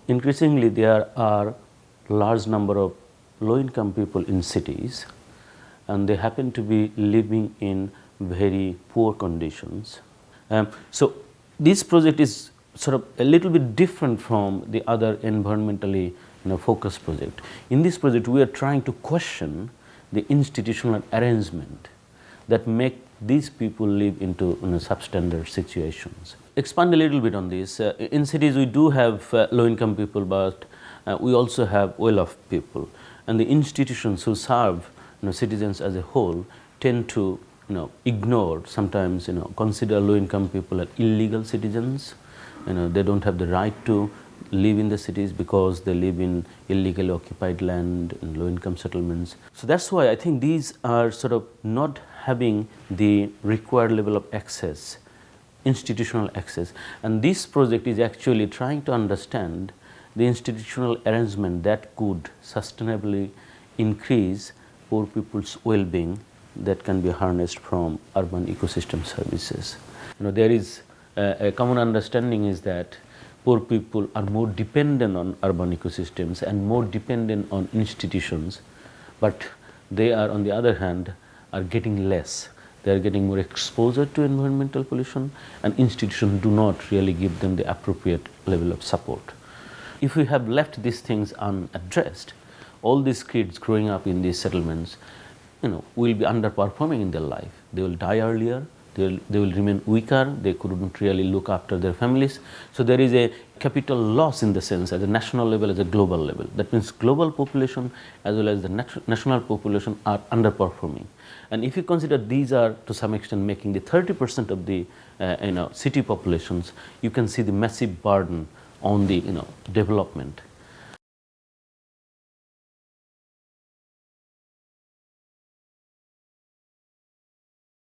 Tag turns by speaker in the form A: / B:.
A: Increasingly, there are large number of low-income people in cities, and they happen to be living in very poor conditions. So this project is sort of a little bit different from the other environmentally focused project. In this project, we are trying to question the institutional arrangement that make these people live into substandard situations. Expand a little bit on this. In cities, we do have low-income people, but we also have well-off people, and the institutions who serve citizens as a whole tend to ignore, sometimes consider low-income people as illegal citizens. They don't have the right to live in the cities because they live in illegally occupied land in low-income settlements. So that's why I think these are sort of not having the required level of access, institutional access. And this project is actually trying to understand the institutional arrangement that could sustainably increase poor people's well-being that can be harnessed from urban ecosystem services. There is a common understanding is that poor people are more dependent on urban ecosystems and more dependent on institutions, but they are, on the other hand, are getting less. They are getting more exposure to environmental pollution, and institutions do not really give them the appropriate level of support. If we have left these things unaddressed, all these kids growing up in these settlements will be underperforming in their life. They will die earlier, they will remain weaker, they couldn't really look after their families. So there is a capital loss in the sense at the national level, as a global level. That means global population as well as the national population are underperforming. And if you consider these are to some extent making the 30% of the city populations, you can see the massive burden on the development.